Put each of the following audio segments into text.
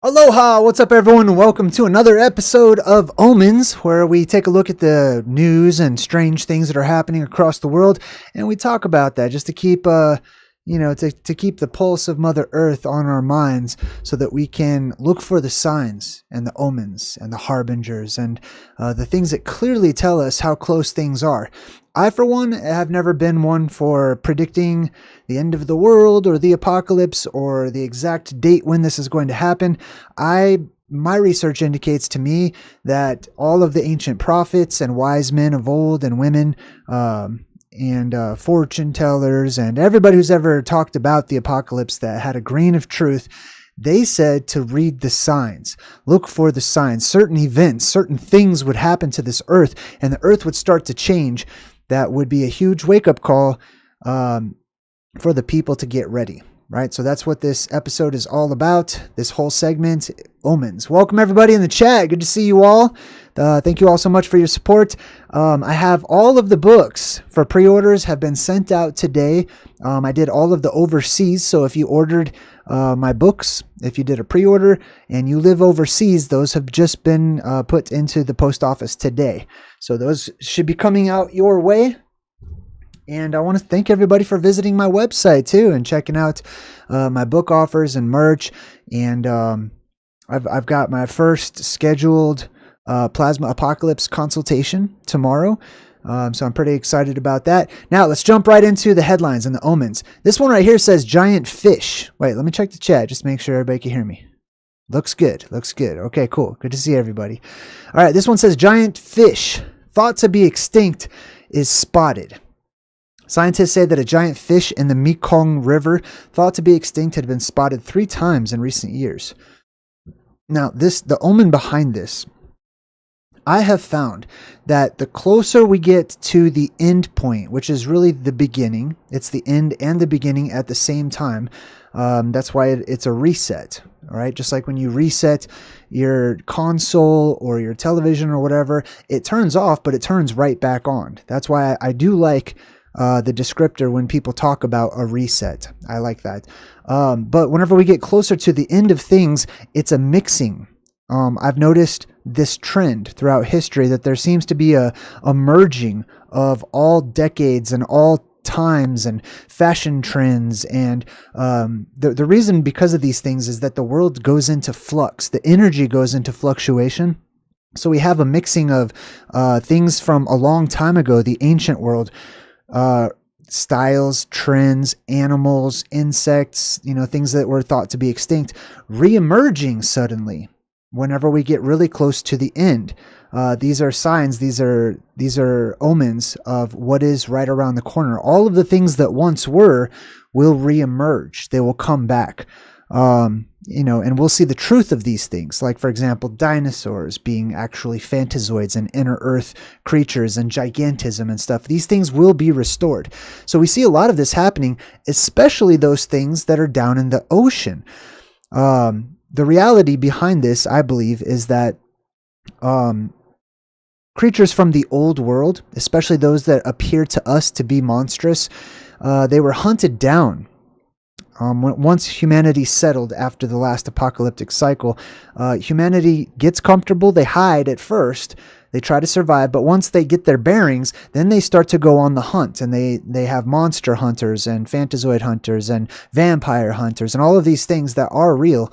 Aloha! What's up, everyone? Welcome to another episode of Omens, where we take a look at the news and strange things that are happening across the world, and we talk about that just to keep, to keep the pulse of Mother Earth on our minds, so that we can look for the signs and the omens and the harbingers and the things that clearly tell us how close things are. I, for one, have never been one for predicting the end of the world or the apocalypse or the exact date when this is going to happen. My research indicates to me that all of the ancient prophets and wise men of old and women and fortune tellers and everybody who's ever talked about the apocalypse that had a grain of truth, they said to read the signs, look for the signs. Certain events, certain things would happen to this earth, and the earth would start to change. That would be a huge wake-up call for the people to get ready, right? So that's what this episode is all about, this whole segment, Omens. Welcome, everybody in the chat. Good to see you all. Thank you all so much for your support. I have all of the books for pre-orders have been sent out today. I did all of the overseas, so if you ordered my books, if you did a pre-order and you live overseas, those have just been put into the post office today. So those should be coming out your way. And I want to thank everybody for visiting my website too and checking out my book offers and merch. And I've got my first scheduled Plasma Apocalypse consultation tomorrow. So I'm pretty excited about that. Now let's jump right into the headlines and the omens. This one right here says giant fish. Wait, let me check the chat just to make sure everybody can hear me. Looks good. Looks good. Okay, cool. Good to see everybody. All right, this one says giant fish thought to be extinct is spotted. Scientists say that a giant fish in the Mekong River thought to be extinct had been spotted 3 times in recent years. Now, the omen behind this, I have found that the closer we get to the end point, which is really the beginning, it's the end and the beginning at the same time. That's why it's a reset, all right? Just like when you reset your console or your television or whatever, it turns off, but it turns right back on. That's why I do like the descriptor when people talk about a reset. I like that. But whenever we get closer to the end of things, it's a mixing. I've noticed this trend throughout history that there seems to be a merging of all decades and all times and fashion trends. And the reason because of these things is that the world goes into flux. The energy goes into fluctuation. So we have a mixing of things from a long time ago, the ancient world, styles, trends, animals, insects, things that were thought to be extinct, re-emerging suddenly whenever we get really close to the end. These are signs, these are omens of what is right around the corner. All of the things that once were will re-emerge. They will come back. And we'll see the truth of these things. Like, for example, dinosaurs being actually phantazoids and inner earth creatures and gigantism and stuff. These things will be restored. So we see a lot of this happening, especially those things that are down in the ocean. The reality behind this, I believe, is that creatures from the old world, especially those that appear to us to be monstrous, they were hunted down. Once humanity settled after the last apocalyptic cycle, humanity gets comfortable. They hide at first. They try to survive, but once they get their bearings, then they start to go on the hunt, and they have monster hunters and phantazoid hunters and vampire hunters and all of these things that are real.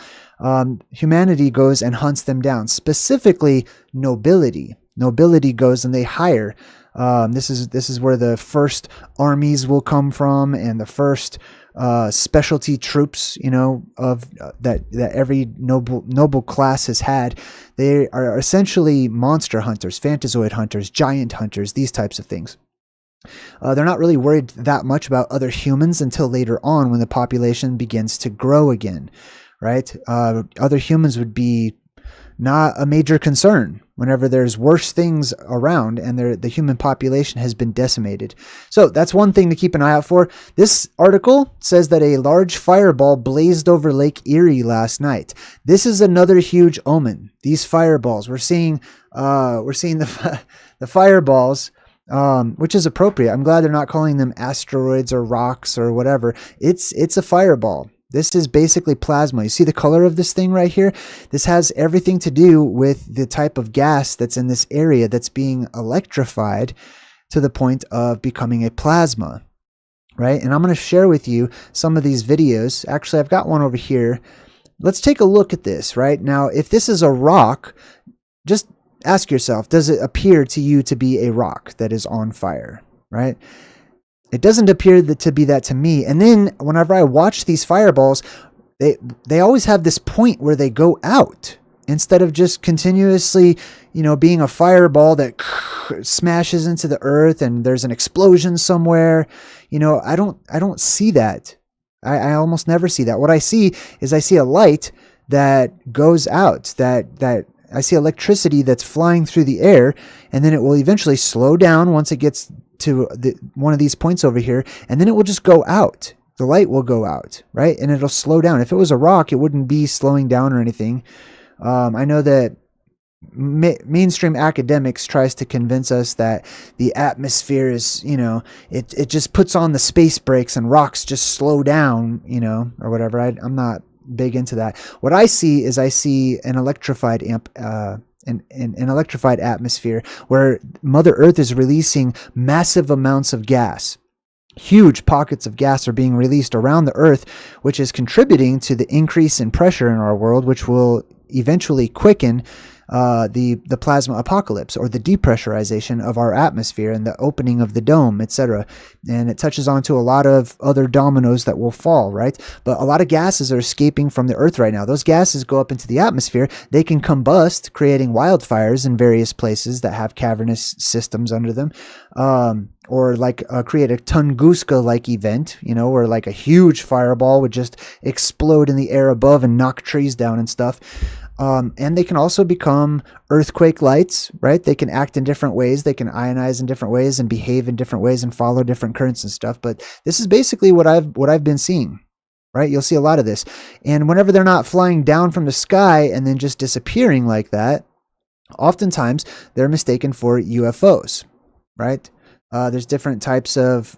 Humanity goes and hunts them down, specifically nobility. Nobility goes and they hire. This is where the first armies will come from, and the first specialty troops, that every noble class has had. They are essentially monster hunters, phantazoid hunters, giant hunters, these types of things. They're not really worried that much about other humans until later on when the population begins to grow again, right? Other humans would be not a major concern whenever there's worse things around and the human population has been decimated. So that's one thing to keep an eye out for. This article says that a large fireball blazed over Lake Erie last night. This is another huge omen. These fireballs, we're seeing the fireballs, which is appropriate. I'm glad they're not calling them asteroids or rocks or whatever. It's a fireball. This is basically plasma. You see the color of this thing right here? This has everything to do with the type of gas that's in this area that's being electrified to the point of becoming a plasma, right? And I'm going to share with you some of these videos. Actually, I've got one over here. Let's take a look at this, right? Now, if this is a rock, just ask yourself, does it appear to you to be a rock that is on fire, right? It doesn't appear to be that to me. And then whenever I watch these fireballs, they always have this point where they go out instead of just continuously, being a fireball that smashes into the earth and there's an explosion somewhere. I don't see that. I almost never see that. What I see is I see a light that goes out, that I see electricity that's flying through the air, and then it will eventually slow down once it gets to one of these points over here, and then it will just go out. The light will go out, right? And it'll slow down. If it was a rock, it wouldn't be slowing down or anything. I know that mainstream academics tries to convince us that the atmosphere is, it just puts on the space brakes and rocks just slow down, or whatever. I'm not big into that. What I see is an electrified an electrified atmosphere where Mother Earth is releasing massive amounts of gas. Huge pockets of gas are being released around the Earth, which is contributing to the increase in pressure in our world, which will eventually quicken the plasma apocalypse, or the depressurization of our atmosphere and the opening of the dome, etc. And it touches onto a lot of other dominoes that will fall, right? But a lot of gases are escaping from the Earth right now. Those gases go up into the atmosphere. They can combust, creating wildfires in various places that have cavernous systems under them, or create a Tunguska-like event, where like a huge fireball would just explode in the air above and knock trees down and stuff. And they can also become earthquake lights, right? They can act in different ways. They can ionize in different ways and behave in different ways and follow different currents and stuff. But this is basically what I've been seeing, right? You'll see a lot of this. And whenever they're not flying down from the sky and then just disappearing like that, oftentimes they're mistaken for UFOs, right? There's different types of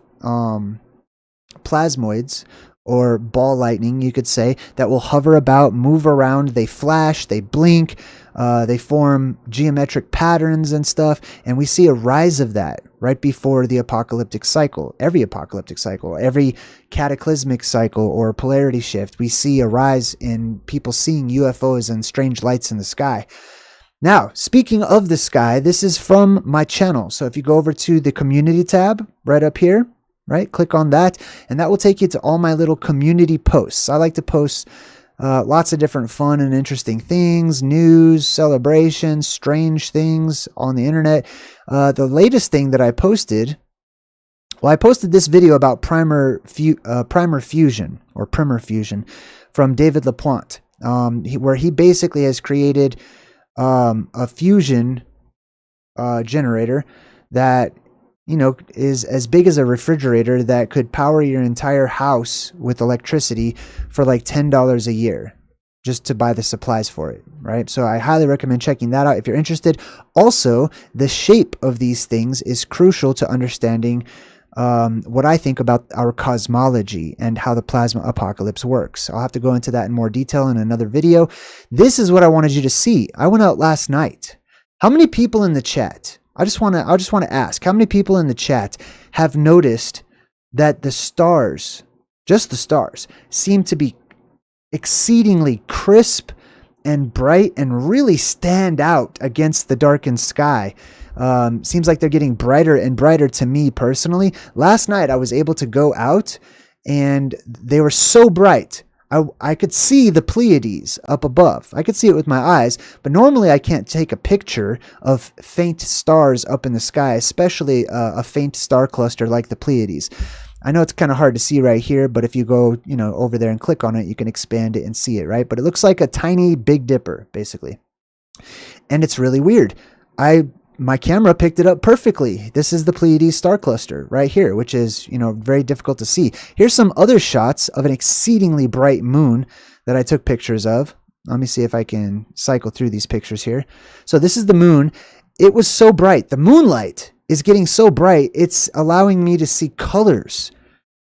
plasmoids, or ball lightning, you could say, that will hover about, move around. They flash, they blink, they form geometric patterns and stuff. And we see a rise of that right before the apocalyptic cycle. Every apocalyptic cycle, every cataclysmic cycle or polarity shift, we see a rise in people seeing UFOs and strange lights in the sky. Now, speaking of the sky, this is from my channel. So if you go over to the community tab right up here, right? Click on that, and that will take you to all my little community posts. I like to post lots of different fun and interesting things, news, celebrations, strange things on the internet. The latest thing that I posted, I posted this video about primer fusion from David LaPointe, where he basically has created a fusion generator that is as big as a refrigerator that could power your entire house with electricity for like $10 a year just to buy the supplies for it, right? So I highly recommend checking that out if you're interested. Also, the shape of these things is crucial to understanding what I think about our cosmology and how the plasma apocalypse works. I'll have to go into that in more detail in another video. This is what I wanted you to see. I went out last night. How many people in the chat? I just want to ask, how many people in the chat have noticed that the stars, just the stars, seem to be exceedingly crisp and bright and really stand out against the darkened sky? Seems like they're getting brighter and brighter to me personally. Last night I was able to go out and they were so bright. I could see the Pleiades up above. I could see it with my eyes, but normally I can't take a picture of faint stars up in the sky, especially a faint star cluster like the Pleiades. I know it's kind of hard to see right here, but if you go, over there and click on it, you can expand it and see it, right? But it looks like a tiny Big Dipper, basically. And it's really weird. My camera picked it up perfectly. This is the Pleiades star cluster right here, which is, very difficult to see. Here's some other shots of an exceedingly bright moon that I took pictures of. Let me see if I can cycle through these pictures here. So this is the moon. It was so bright. The moonlight is getting so bright, it's allowing me to see colors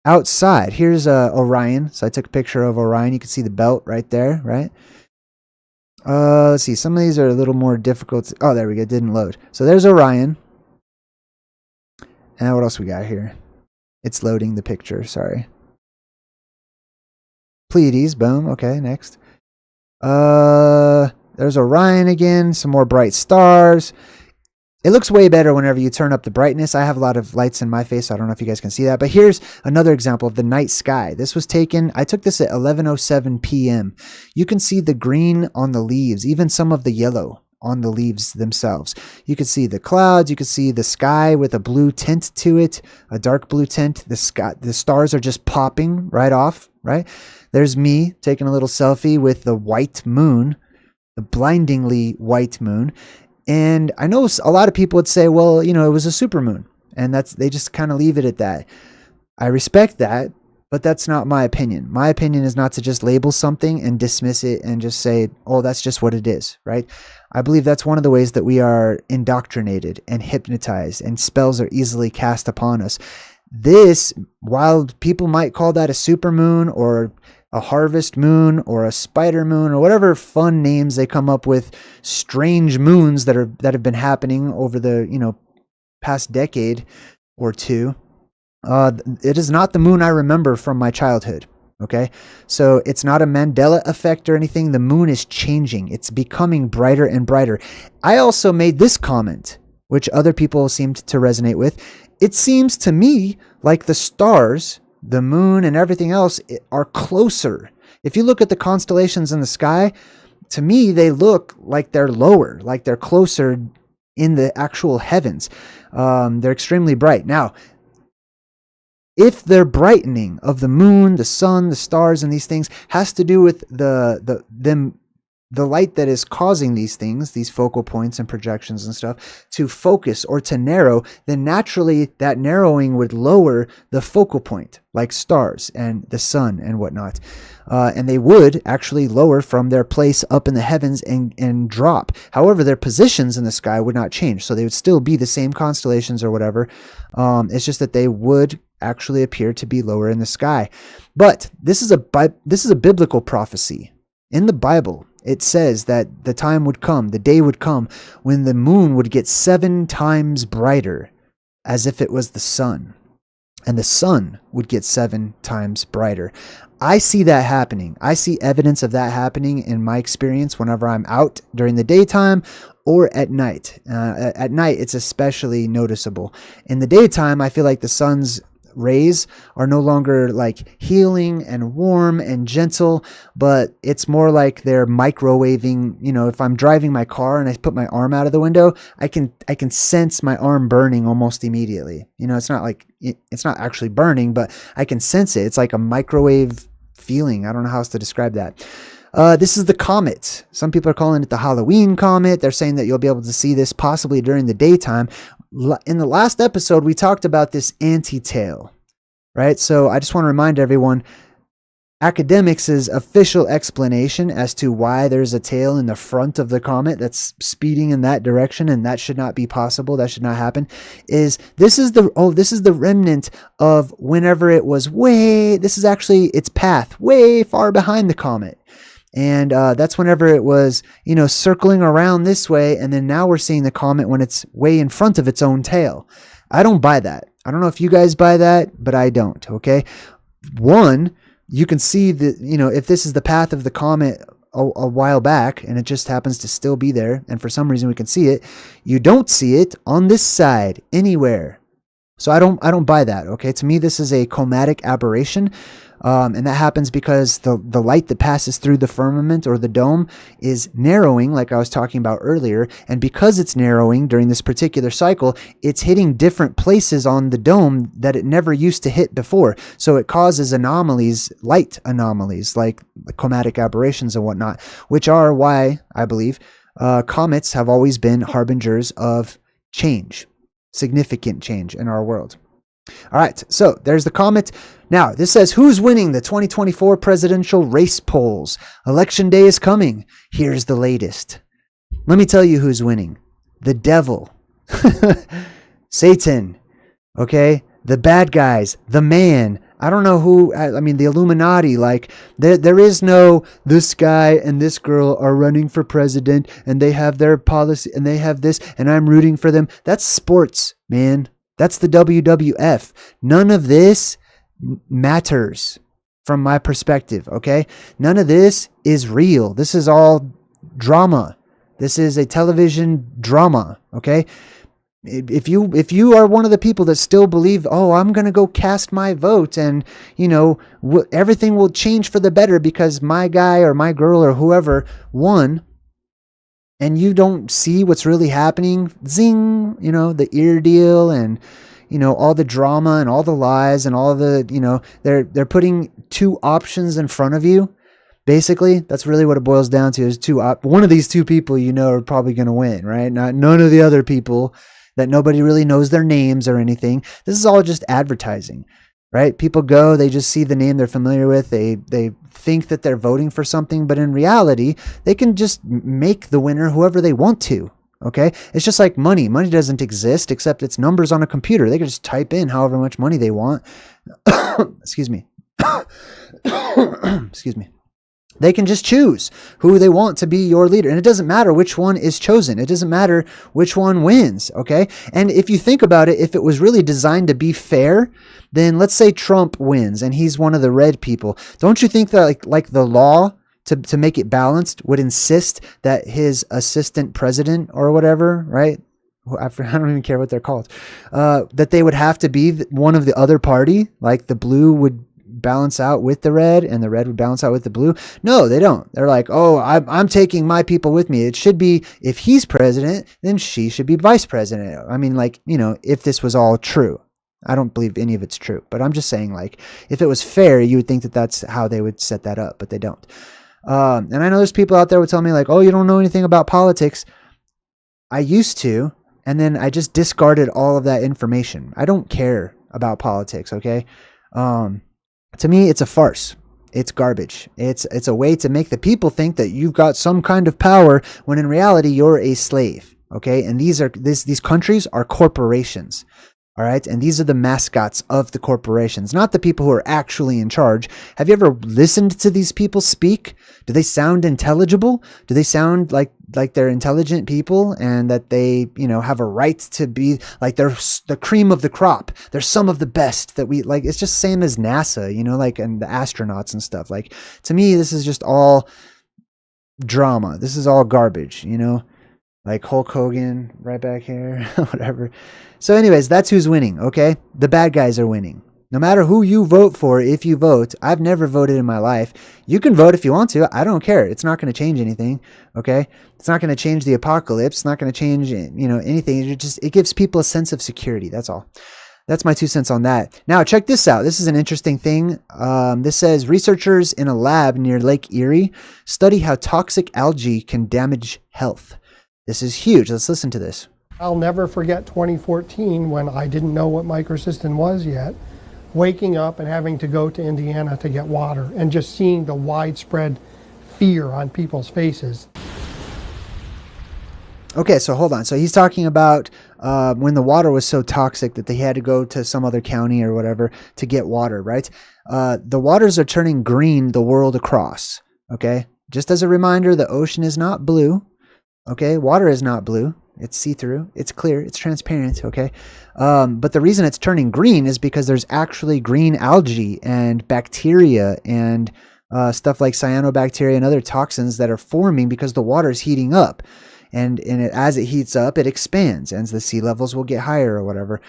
outside. Here's Orion. So I took a picture of Orion. You can see the belt right there, right? Let's see. Some of these are a little more difficult. Oh, there we go. It didn't load. So there's Orion. And what else we got here? It's loading the picture. Sorry. Pleiades. Boom. Okay, next. There's Orion again. Some more bright stars. It looks way better whenever you turn up the brightness. I have a lot of lights in my face, so I don't know if you guys can see that. But here's another example of the night sky. This was taken, I took this at 11:07 p.m. You can see the green on the leaves, even some of the yellow on the leaves themselves. You can see the clouds. You can see the sky with a blue tint to it, a dark blue tint. The stars are just popping right off, right? There's me taking a little selfie with the white moon, the blindingly white moon. And I know a lot of people would say, well, you know, it was a supermoon, and they just kind of leave it at that. I respect that, but that's not my opinion. My opinion is not to just label something and dismiss it and just say, oh, that's just what it is, right? I believe that's one of the ways that we are indoctrinated and hypnotized, and spells are easily cast upon us. This, while people might call that a supermoon or a harvest moon or a spider moon or whatever fun names they come up with, strange moons that have been happening over the, you know, past decade or two. It is not the moon I remember from my childhood. Okay. So it's not a Mandela effect or anything. The moon is changing. It's becoming brighter and brighter. I also made this comment, which other people seemed to resonate with. It seems to me like the stars, the moon and everything else are closer. If you look at the constellations in the sky, to me, they look like they're lower, like they're closer in the actual heavens. They're extremely bright. Now, if their brightening of the moon, the sun, the stars, and these things has to do with the light that is causing these things, these focal points and projections and stuff, to focus or to narrow, then naturally that narrowing would lower the focal point, like stars and the sun and whatnot. And they would actually lower from their place up in the heavens and drop. However, their positions in the sky would not change. So they would still be the same constellations or whatever. It's just that they would actually appear to be lower in the sky. But this is a biblical prophecy. In the Bible, it says that the time would come, the day would come, when the moon would get 7 times brighter, as if it was the sun. And the sun would get 7 times brighter. I see that happening. I see evidence of that happening in my experience whenever I'm out during the daytime or at night. At night, it's especially noticeable. In the daytime, I feel like the sun's rays are no longer like healing and warm and gentle, but it's more like they're microwaving. You know, if I'm driving my car and I put my arm out of the window, I can sense my arm burning almost immediately. You know, it's not like it's not actually burning, but I can sense it. It's like a microwave feeling. I don't know how else to describe that. This is the comet. Some people are calling it the Halloween comet. They're saying that you'll be able to see this possibly during the daytime. In the last episode, we talked about this anti-tail, right? So I just want to remind everyone, academics' official explanation as to why there's a tail in the front of the comet that's speeding in that direction, and that should not be possible, that should not happen, is this is the remnant of whenever it was this is actually its path way far behind the comet. And that's whenever it was, you know, circling around this way. And then now we're seeing the comet when it's way in front of its own tail. I don't buy that. I don't know if you guys buy that, but I don't. Okay. One, you can see that, you know, if this is the path of the comet a while back and it just happens to still be there, and for some reason we can see it, you don't see it on this side anywhere. So I don't buy that. Okay. To me, this is a chromatic aberration. And that happens because the light that passes through the firmament or the dome is narrowing, like I was talking about earlier. And because it's narrowing during this particular cycle, it's hitting different places on the dome that it never used to hit before. So it causes anomalies, light anomalies, like chromatic aberrations and whatnot, which are why I believe comets have always been harbingers of change, significant change in our world. All right, so there's the comet. Now, this says, who's winning the 2024 presidential race polls? Election day is coming. Here's the latest. Let me tell you who's winning. The devil. Satan. Okay? The bad guys. The man. I don't know who, I mean, the Illuminati, like, there is no, this guy and this girl are running for president and they have their policy and they have this and I'm rooting for them. That's sports, man. That's the WWF. None of this matters from my perspective, okay? None of this is real. This is all drama. This is a television drama, okay? If you are one of the people that still believe, oh, I'm going to go cast my vote and, you know, everything will change for the better because my guy or my girl or whoever won, and you don't see what's really happening, zing, you know, the ear deal and, you know, all the drama and all the lies and all the, you know, they're putting two options in front of you. Basically, that's really what it boils down to is one of these two people, you know, are probably going to win, right? None of the other people that nobody really knows their names or anything. This is all just advertising, right? People go, they just see the name they're familiar with. They think that they're voting for something, but in reality, they can just make the winner whoever they want to. Okay. It's just like money. Money doesn't exist except it's numbers on a computer. They can just type in however much money they want. Excuse me. Excuse me. They can just choose who they want to be your leader. And it doesn't matter which one is chosen. It doesn't matter which one wins. Okay. And if you think about it, if it was really designed to be fair, then let's say Trump wins and he's one of the red people. Don't you think that like the law to make it balanced would insist that his assistant president or whatever, right? I don't even care what they're called, that they would have to be one of the other party, like the blue would balance out with the red and the red would balance out with the blue. No, they don't. They're like, oh, I'm taking my people with me. It should be, if he's president, then she should be vice president. I mean, like, you know, if this was all true. I don't believe any of it's true, but I'm just saying, like, if it was fair, you would think that that's how they would set that up, but they don't. And I know there's people out there who tell me like, oh, you don't know anything about politics. I used to, and then I just discarded all of that information. I don't care about politics, okay? To me, it's a farce. It's garbage. It's a way to make the people think that you've got some kind of power when in reality you're a slave, okay? And these countries are corporations. All right. And these are the mascots of the corporations, not the people who are actually in charge. Have you ever listened to these people speak? Do they sound intelligible? Do they sound like they're intelligent people and that they, you know, have a right to be like they're the cream of the crop? They're some of the best that we like. It's just same as NASA, you know, like, and the astronauts and stuff. Like, to me, this is just all drama. This is all garbage, you know? Like Hulk Hogan right back here, whatever. So anyways, that's who's winning, okay? The bad guys are winning. No matter who you vote for, if you vote, I've never voted in my life. You can vote if you want to. I don't care. It's not going to change anything, okay? It's not going to change the apocalypse. It's not going to change, you know, anything. It gives people a sense of security. That's all. That's my 2 cents on that. Now, check this out. This is an interesting thing. This says researchers in a lab near Lake Erie study how toxic algae can damage health. This is huge. Let's listen to this. I'll never forget 2014 when I didn't know what microcystin was yet, waking up and having to go to Indiana to get water and just seeing the widespread fear on people's faces. Okay, so hold on. So he's talking about when the water was so toxic that they had to go to some other county or whatever to get water, right? The waters are turning green the world across, okay? Just as a reminder, the ocean is not blue. Okay, water is not blue. It's see-through. It's clear. It's transparent. Okay, but the reason it's turning green is because there's actually green algae and bacteria and stuff like cyanobacteria and other toxins that are forming because the water is heating up, and as it heats up, it expands, and the sea levels will get higher or whatever.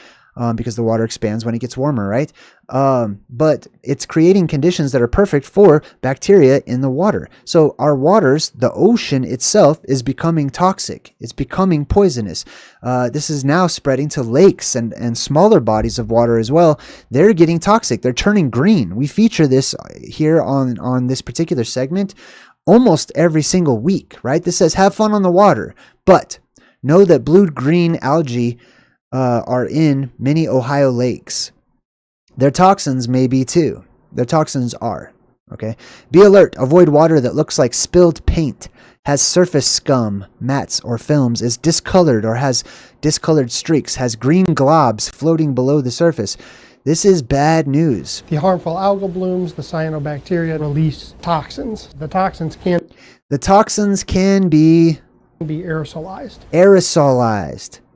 Because the water expands when it gets warmer, right? But it's creating conditions that are perfect for bacteria in the water. So our waters, the ocean itself, is becoming toxic. It's becoming poisonous. This is now spreading to lakes and smaller bodies of water as well. They're getting toxic. They're turning green. We feature this here on this particular segment almost every single week, right? This says, have fun on the water, but know that blue-green algae are in many Ohio lakes. Their toxins may be too. Their toxins are. Okay. Be alert. Avoid water that looks like spilled paint, has surface scum, mats, or films, is discolored or has discolored streaks, has green globs floating below the surface. This is bad news. The harmful algal blooms, the cyanobacteria release toxins. The toxins can be aerosolized.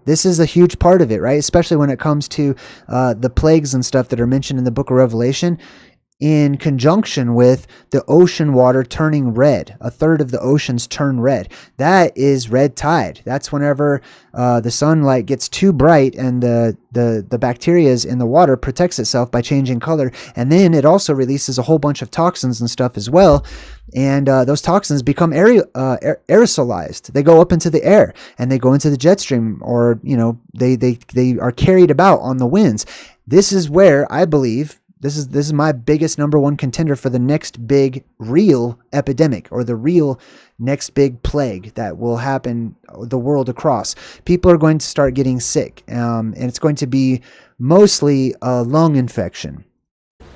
This is a huge part of it, right? Especially when it comes to the plagues and stuff that are mentioned in the book of Revelation, in conjunction with the ocean water turning red. A third of the oceans turn red. That is red tide. That's whenever the sunlight gets too bright and the bacteria in the water protects itself by changing color. And then it also releases a whole bunch of toxins and stuff as well. And those toxins become aerosolized. They go up into the air and they go into the jet stream, or, they are carried about on the winds. This is where I believe this is my biggest number one contender for the next big real epidemic, or the real next big plague that will happen the world across. People are going to start getting sick, and it's going to be mostly a lung infection.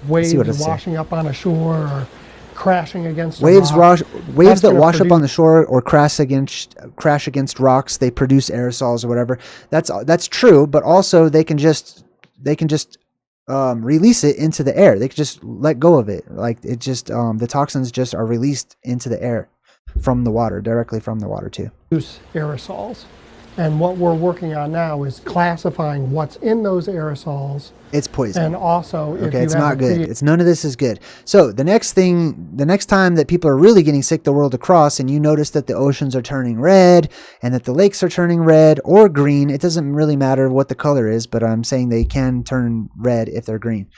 Waves washing up on a shore, or crashing against waves that wash up on the shore or crash against rocks. They produce aerosols or whatever. That's true, but also they can just release it into the air. They can just let go of it. Like it just the toxins just are released into the air from the water, directly from the water too. Produce aerosols. And what we're working on now is classifying what's in those aerosols. It's poison. And also, it's not good. None of this is good. So the next time that people are really getting sick the world across, and you notice that the oceans are turning red and that the lakes are turning red or green, it doesn't really matter what the color is, but I'm saying they can turn red if they're green.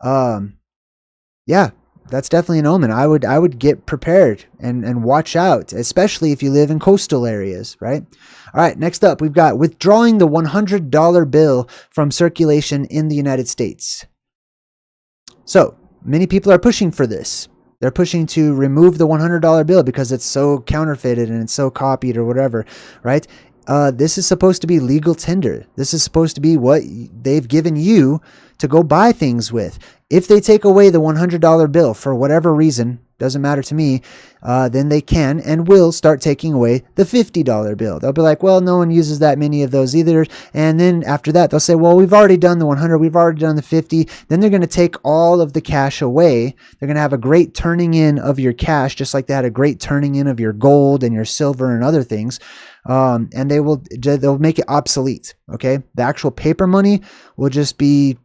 Yeah, that's definitely an omen. I would get prepared and watch out, especially if you live in coastal areas, right? All right, next up, we've got withdrawing the $100 bill from circulation in the United States. So many people are pushing for this. They're pushing to remove the $100 bill because it's so counterfeited and it's so copied or whatever, right? This is supposed to be legal tender. This is supposed to be what they've given you to go buy things with. If they take away the $100 bill for whatever reason, doesn't matter to me, then they can and will start taking away the $50 bill. They'll be like, well, no one uses that many of those either. And then after that, they'll say, well, we've already done the 100. We've already done the 50. Then they're going to take all of the cash away. They're going to have a great turning in of your cash, just like they had a great turning in of your gold and your silver and other things. And they'll make it obsolete. Okay. The actual paper money will just be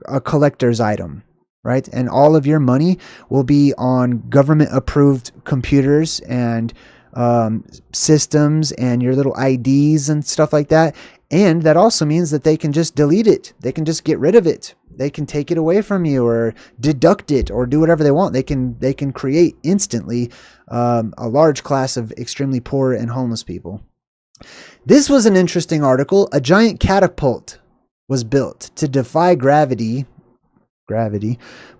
a collector's item, right? And all of your money will be on government approved computers and systems and your little IDs and stuff like that. And that also means that they can just delete it. They can just get rid of it. They can take it away from you or deduct it or do whatever they want. They can create instantly a large class of extremely poor and homeless people. This was an interesting article. A giant catapult was built to defy gravity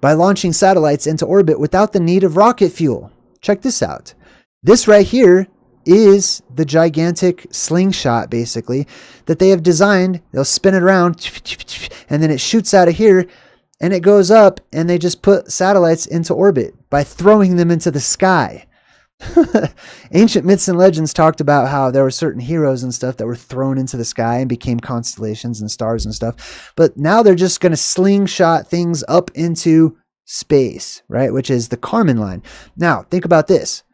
by launching satellites into orbit without the need of rocket fuel. Check this out. This right here is the gigantic slingshot, basically, that they have designed. They'll spin it around, and then it shoots out of here, and it goes up, and they just put satellites into orbit by throwing them into the sky. Ancient myths and legends talked about how there were certain heroes and stuff that were thrown into the sky and became constellations and stars and stuff. But now they're just going to slingshot things up into space, right? Which is the Kármán line. Now, think about this.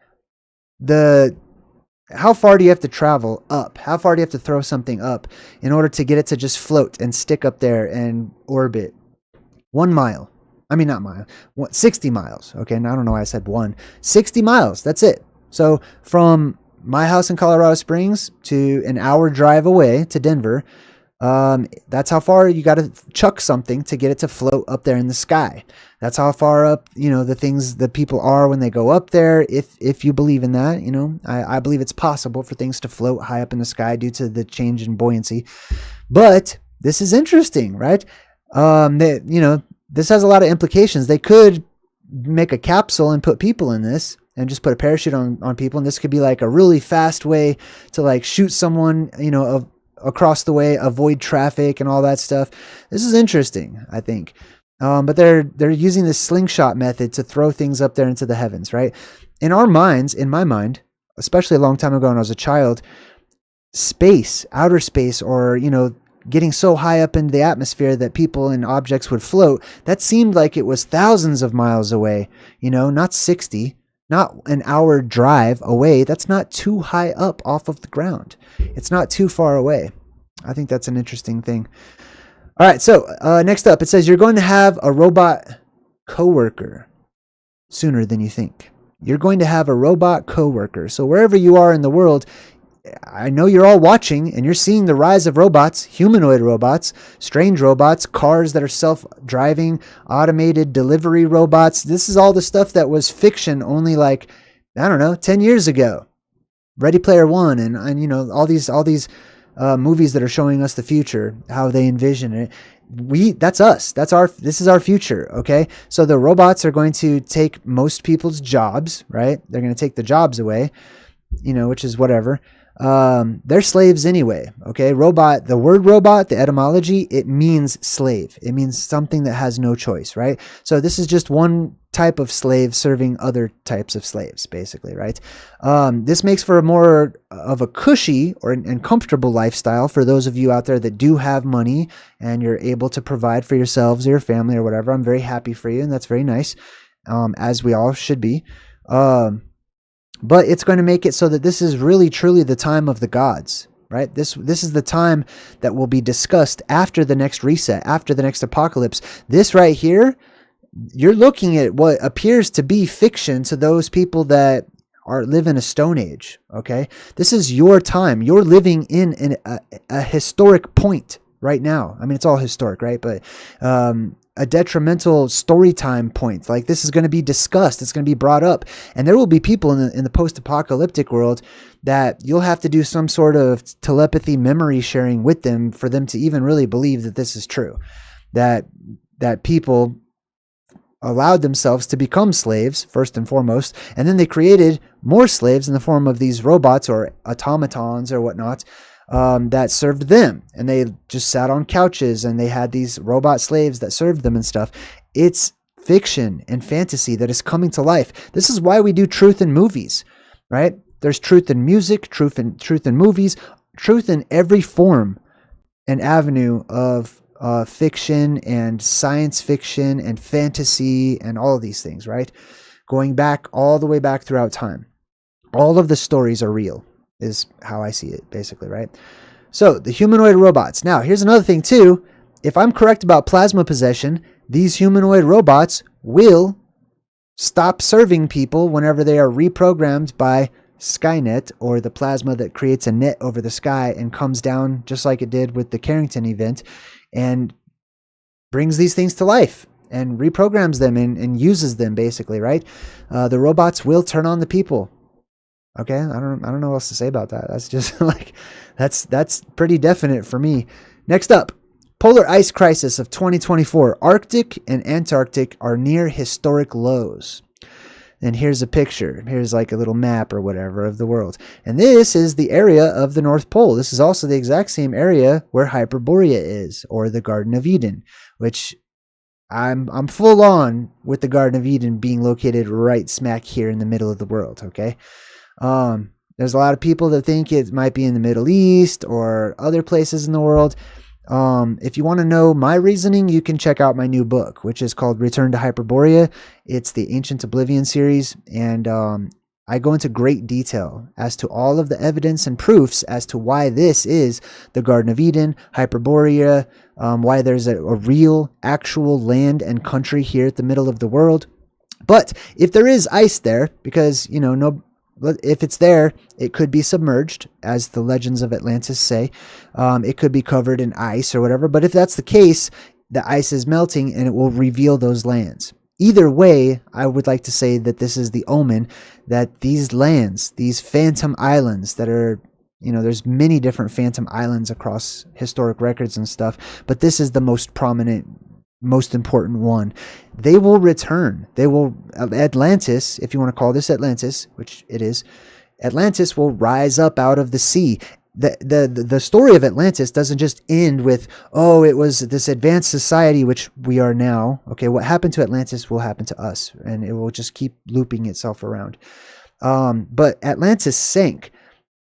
How far do you have to travel up? How far do you have to throw something up in order to get it to just float and stick up there and orbit? 1 mile. I mean, not mile, 60 miles. Okay, now I don't know why I said 60 miles. That's it. So from my house in Colorado Springs to an hour drive away to Denver, that's how far you got to chuck something to get it to float up there in the sky. That's how far up, the people are when they go up there. If you believe in that, I believe it's possible for things to float high up in the sky due to the change in buoyancy. But this is interesting, right? This has a lot of implications. They could make a capsule and put people in this and just put a parachute on people. And this could be like a really fast way to like shoot someone, across the way, avoid traffic and all that stuff. This is interesting, I think. But they're using this slingshot method to throw things up there into the heavens, right? In our minds, in my mind, especially a long time ago when I was a child, space, outer space, or, getting so high up into the atmosphere that people and objects would float, that seemed like it was thousands of miles away, not 60, not an hour drive away. That's not too high up off of the ground. It's not too far away. I think that's an interesting thing. All right, so next up, it says you're going to have a robot coworker sooner than you think. You're going to have a robot coworker. So wherever you are in the world, I know you're all watching and you're seeing the rise of robots, humanoid robots, strange robots, cars that are self-driving, automated delivery robots. This is all the stuff that was fiction only 10 years ago. Ready Player One and all these movies that are showing us the future, how they envision it. That's us. This is our future. Okay. So the robots are going to take most people's jobs, right? They're going to take the jobs away, which is whatever. They're slaves anyway. Okay. Robot, the word robot, the etymology, it means slave. It means something that has no choice, right? So this is just one type of slave serving other types of slaves, basically, right? This makes for a more of a cushy and comfortable lifestyle for those of you out there that do have money and you're able to provide for yourselves or your family or whatever. I'm very happy for you, and that's very nice, as we all should be. But it's going to make it so that this is really, truly the time of the gods, right? This is the time that will be discussed after the next reset, after the next apocalypse. This right here, you're looking at what appears to be fiction to those people that live in a stone age. Okay. This is your time. You're living in a historic point right now. I mean, it's all historic, right? But, a detrimental story time point. Like, this is going to be discussed. It's going to be brought up, and there will be people in the post-apocalyptic world that you'll have to do some sort of telepathy memory sharing with them for them to even really believe that this is true, that people allowed themselves to become slaves first and foremost, and then they created more slaves in the form of these robots or automatons or whatnot, that served them, and they just sat on couches and they had these robot slaves that served them and stuff. It's fiction and fantasy that is coming to life. This is why we do truth in movies, right? There's truth in music, truth in movies, truth in every form and avenue of fiction and science fiction and fantasy and all of these things, right? Going back all the way back throughout time. All of the stories are real, is how I see it, basically, right? So the humanoid robots. Now, here's another thing too. If I'm correct about plasma possession, these humanoid robots will stop serving people whenever they are reprogrammed by Skynet, or the plasma that creates a net over the sky and comes down just like it did with the Carrington event and brings these things to life and reprograms them and uses them, basically, right? The robots will turn on the people. Okay, I don't know what else to say about that. That's just that's pretty definite for me. Next up, polar ice crisis of 2024. Arctic and Antarctic are near historic lows. And here's a picture. Here's like a little map or whatever of the world. And this is the area of the North Pole. This is also the exact same area where Hyperborea is, or the Garden of Eden, which I'm full on with the Garden of Eden being located right smack here in the middle of the world, okay? There's a lot of people that think it might be in the Middle East or other places in the world. If you want to know my reasoning, you can check out my new book, which is called Return to Hyperborea. It's the Ancient Oblivion series, and I go into great detail as to all of the evidence and proofs as to why this is the Garden of Eden, Hyperborea, why there's a real, actual land and country here at the middle of the world. But if there is ice there, because, if it's there, it could be submerged, as the legends of Atlantis say. It could be covered in ice or whatever. But if that's the case, the ice is melting and it will reveal those lands. Either way, I would like to say that this is the omen that these lands, these phantom islands that are, there's many different phantom islands across historic records and stuff, but this is the most prominent, most important one. They will return. Atlantis, if you want to call this Atlantis, which it is, Atlantis will rise up out of the sea. The story of Atlantis doesn't just end with, it was this advanced society, which we are now. Okay, what happened to Atlantis will happen to us, and it will just keep looping itself around. But Atlantis sank.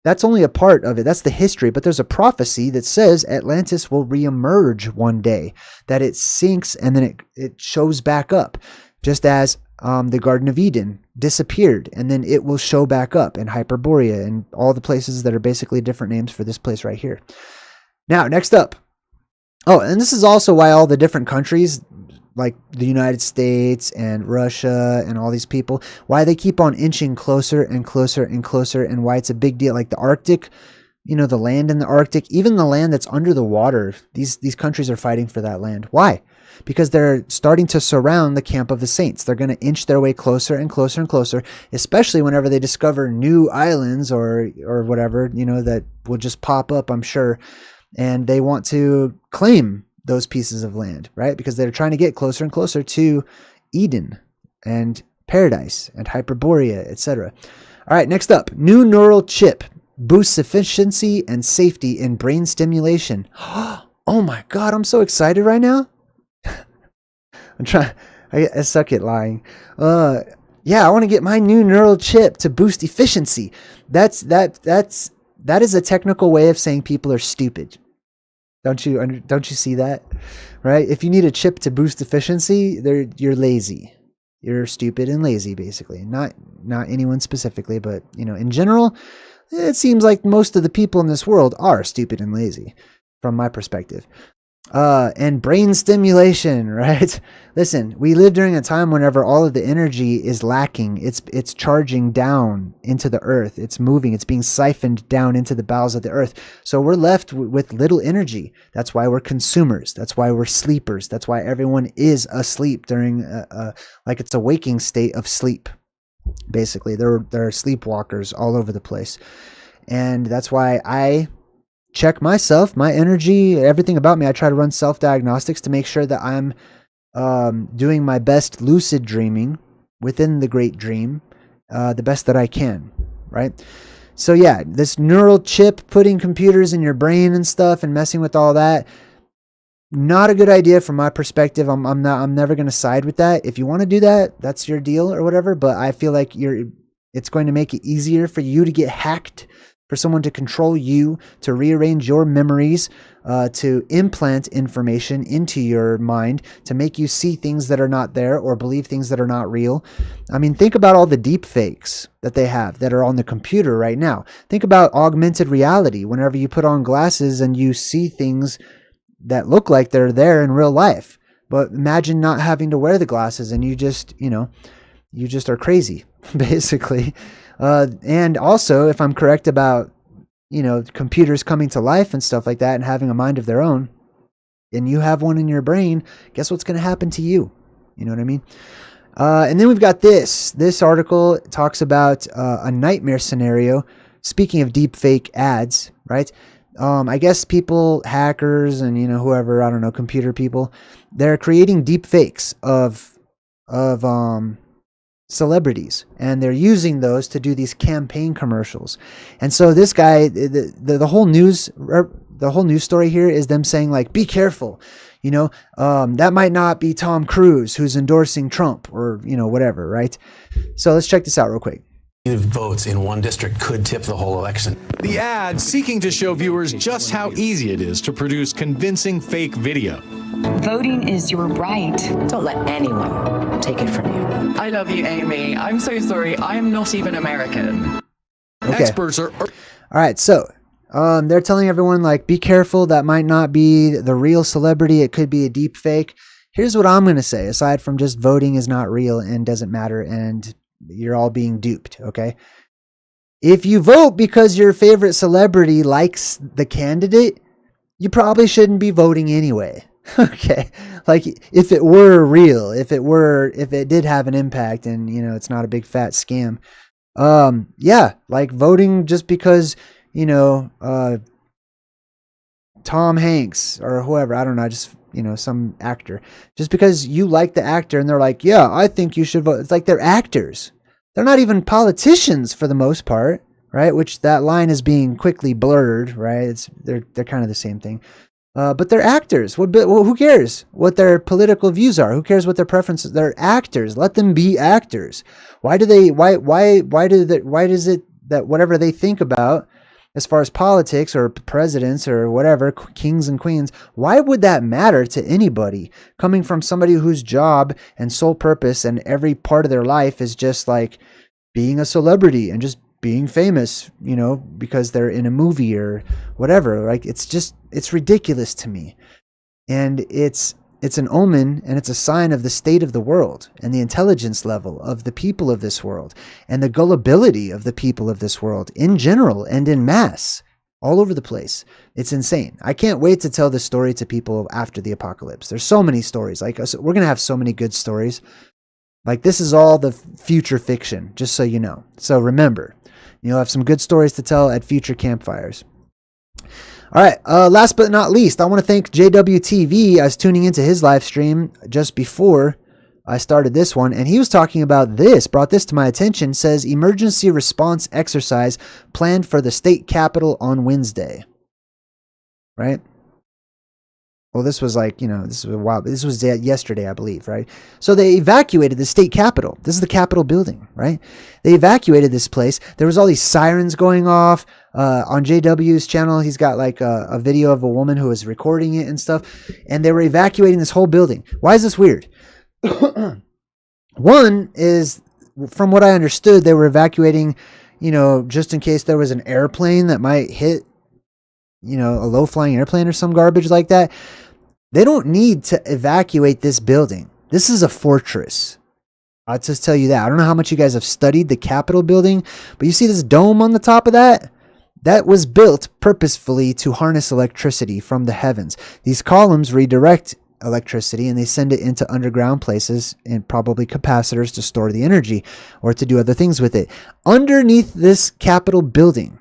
That's only a part of it. That's the history. But there's a prophecy that says Atlantis will reemerge one day, that it sinks and then it shows back up, just as the Garden of Eden disappeared and then it will show back up in Hyperborea and all the places that are basically different names for this place right here. Now, next up. Oh, and this is also why all the different countries, like the United States and Russia and all these people, why they keep on inching closer and closer and closer, and why it's a big deal. Like the Arctic, you know, the land in the Arctic, even the land that's under the water, these countries are fighting for that land. Why? Because they're starting to surround the camp of the saints. They're going to inch their way closer and closer and closer, especially whenever they discover new islands or whatever, you know, that will just pop up, I'm sure. And they want to claim those pieces of land, right? Because they're trying to get closer and closer to Eden and paradise and Hyperborea, etc. All right, next up, new neural chip boosts efficiency and safety in brain stimulation. Oh my God, I'm so excited right now. I suck at lying. Yeah, I want to get my new neural chip to boost efficiency. That is a technical way of saying people are stupid. Don't you see that? Right? If you need a chip to boost efficiency, you're lazy. You're stupid and lazy, basically. Not anyone specifically, but you know, in general, it seems like most of the people in this world are stupid and lazy, from my perspective. And brain stimulation, right? Listen, we live during a time whenever all of the energy is lacking. It's charging down into the earth. It's moving. It's being siphoned down into the bowels of the earth. So we're left with little energy. That's why we're consumers. That's why we're sleepers. That's why everyone is asleep during like it's a waking state of sleep. Basically, there are sleepwalkers all over the place. And that's why I check myself, my energy, everything about me. I try to run self-diagnostics to make sure that I'm doing my best lucid dreaming within the great dream, the best that I can, right? So yeah, this neural chip, putting computers in your brain and stuff and messing with all that, not a good idea from my perspective. I'm never going to side with that. If you want to do that, that's your deal or whatever, but I feel like it's going to make it easier for you to get hacked, for someone to control you, to rearrange your memories, to implant information into your mind, to make you see things that are not there or believe things that are not real. I mean, think about all the deep fakes that they have that are on the computer right now. Think about augmented reality. Whenever you put on glasses and you see things that look like they're there in real life, but imagine not having to wear the glasses and you just are crazy, basically. And also, if I'm correct about, computers coming to life and stuff like that and having a mind of their own, and you have one in your brain, guess what's going to happen to you? You know what I mean? And then we've got this article talks about a nightmare scenario. Speaking of deep fake ads, right? I guess people, hackers and, whoever, I don't know, computer people, they're creating deep fakes of celebrities, and they're using those to do these campaign commercials. And so this guy, the whole news story here is them saying like, be careful, that might not be Tom Cruise who's endorsing Trump or, whatever. Right. So let's check this out real quick. Votes in one district could tip the whole election. The ad seeking to show viewers just how easy it is to produce convincing fake video. Voting is your right. Don't let anyone take it from you. I love you, Amy. I'm so sorry. I'm not even American. Okay. Experts are... All right, so they're telling everyone, like, be careful. That might not be the real celebrity. It could be a deep fake. Here's what I'm going to say, aside from just voting is not real and doesn't matter and you're all being duped, okay? If you vote because your favorite celebrity likes the candidate, you probably shouldn't be voting anyway. Okay. Like if it were real, if it did have an impact and, it's not a big fat scam. Yeah, like voting just because, Tom Hanks or whoever, I don't know, just, some actor, just because you like the actor and they're like, yeah, I think you should vote. It's like they're actors. They're not even politicians for the most part, right? Which that line is being quickly blurred, right? They're kind of the same thing. But they're actors. Well, who cares what their political views are? Who cares what their preferences? They're actors. Let them be actors. Why is it that whatever they think about as far as politics or presidents or whatever, kings and queens, why would that matter to anybody coming from somebody whose job and sole purpose and every part of their life is just like being a celebrity and just being famous, you know, because they're in a movie or whatever. Like, it's ridiculous to me. And it's an omen, and it's a sign of the state of the world and the intelligence level of the people of this world and the gullibility of the people of this world in general and in mass all over the place. It's insane. I can't wait to tell this story to people after the apocalypse. There's so many stories. Like, we're going to have so many good stories. Like, this is all the future fiction, just so you know. So remember, you'll have some good stories to tell at future campfires. All right, last but not least, I want to thank JWTV. I was tuning into his live stream just before I started this one, and he was talking about this, brought this to my attention, says emergency response exercise planned for the state capitol on Wednesday. Right? Well, this was like, you know, this was a while. This was yesterday, I believe, right? So they evacuated the state capitol. This is the Capitol building, right? They evacuated this place. There was all these sirens going off. On JW's channel, he's got like a video of a woman who was recording it and stuff. And they were evacuating this whole building. Why is this weird? One is, from what I understood, they were evacuating, you know, just in case there was an airplane that might hit, you know, a low-flying airplane or some garbage like that. They don't need to evacuate this building. This is a fortress. I'll just tell you that. I don't know how much you guys have studied the Capitol building, but you see this dome on the top of that? That was built purposefully to harness electricity from the heavens. These columns redirect electricity and they send it into underground places and probably capacitors to store the energy or to do other things with it. Underneath this Capitol building,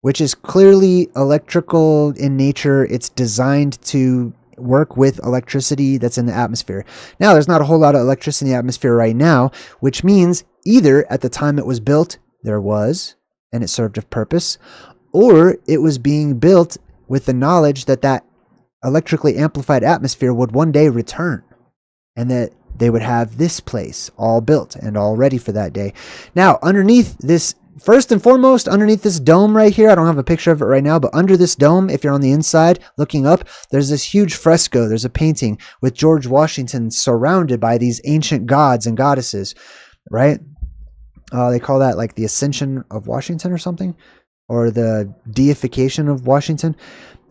which is clearly electrical in nature, it's designed to work with electricity that's in the atmosphere. Now, there's not a whole lot of electricity in the atmosphere right now, which means either at the time it was built, there was, and it served a purpose, or it was being built with the knowledge that that electrically amplified atmosphere would one day return, and that they would have this place all built and all ready for that day. Now, underneath this, first and foremost, underneath this dome right here, I don't have a picture of it right now, but under this dome, if you're on the inside looking up, there's this huge fresco. There's a painting with George Washington surrounded by these ancient gods and goddesses, right? They call that like the Ascension of Washington or something, or the deification of Washington.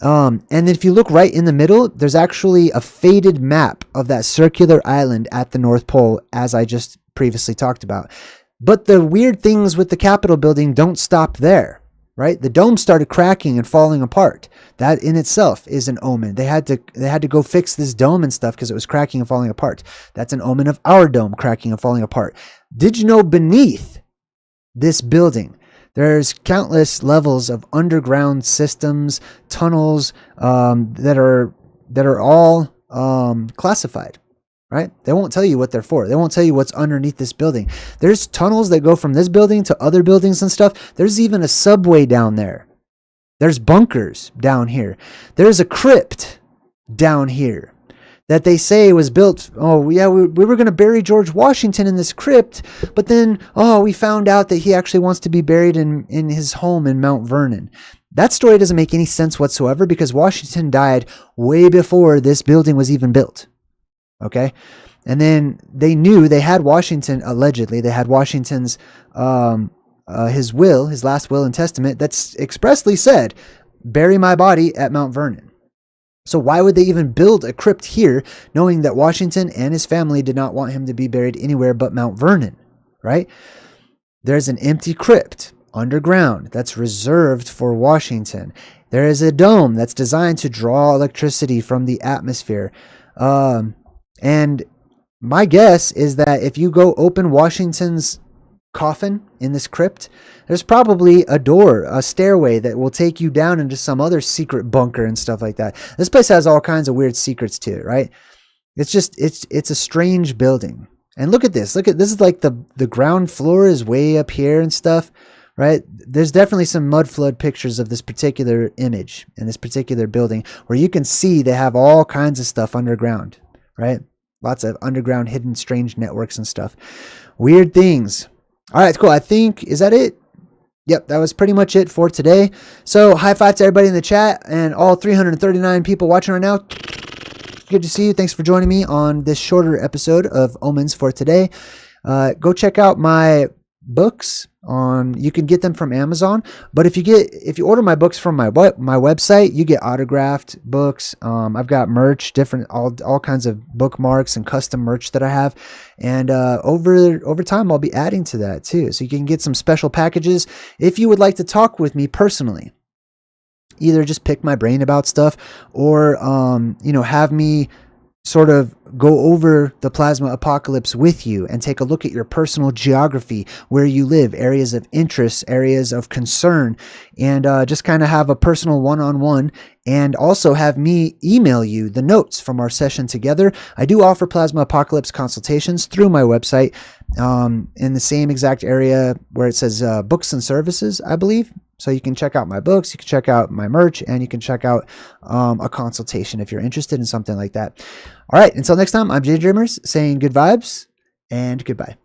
And then if you look right in the middle, there's actually a faded map of that circular island at the North Pole, as I just previously talked about. But the weird things with the Capitol building don't stop there, right? The dome started cracking and falling apart. That in itself is an omen. They had to go fix this dome and stuff because it was cracking and falling apart. That's an omen of our dome cracking and falling apart. Did you know beneath this building, there's countless levels of underground systems, tunnels that are all classified? Right? They won't tell you what they're for. They won't tell you what's underneath this building. There's tunnels that go from this building to other buildings and stuff. There's even a subway down there. There's bunkers down here. There's a crypt down here that they say was built. Oh, yeah, we were going to bury George Washington in this crypt, but then, we found out that he actually wants to be buried in his home in Mount Vernon. That story doesn't make any sense whatsoever because Washington died way before this building was even built. Okay. And then they knew they had Washington, allegedly, they had Washington's, his will, his last will and testament that's expressly said, bury my body at Mount Vernon. So why would they even build a crypt here, knowing that Washington and his family did not want him to be buried anywhere but Mount Vernon, right? There's an empty crypt underground that's reserved for Washington. There is a dome that's designed to draw electricity from the atmosphere. And my guess is that if you go open Washington's coffin in this crypt, there's probably a door, a stairway that will take you down into some other secret bunker and stuff like that. This place has all kinds of weird secrets to it, right? It's just, it's a strange building. And look at this. This is like the ground floor is way up here and stuff, right? There's definitely some mud flood pictures of this particular image in this particular building where you can see they have all kinds of stuff underground, right? Lots of underground hidden strange networks and stuff. Weird things. All right, cool. I think, is that it? Yep, that was pretty much it for today. So high five to everybody in the chat and all 339 people watching right now. Good to see you. Thanks for joining me on this shorter episode of Omens for today. Go check out my books you can get them from Amazon, but if you order my books from my website, you get autographed books. I've got merch, all kinds of bookmarks and custom merch that I have, and over time I'll be adding to that too, so you can get some special packages if you would like to talk with me personally. Either just pick my brain about stuff, or have me sort of go over the plasma apocalypse with you and take a look at your personal geography, where you live, areas of interest, areas of concern, and just kind of have a personal one-on-one, and also have me email you the notes from our session together. I do offer plasma apocalypse consultations through my website in the same exact area where it says books and services, I believe. So you can check out my books, you can check out my merch, and you can check out a consultation if you're interested in something like that. All right, until next time, I'm JayDreamerZ saying good vibes and goodbye.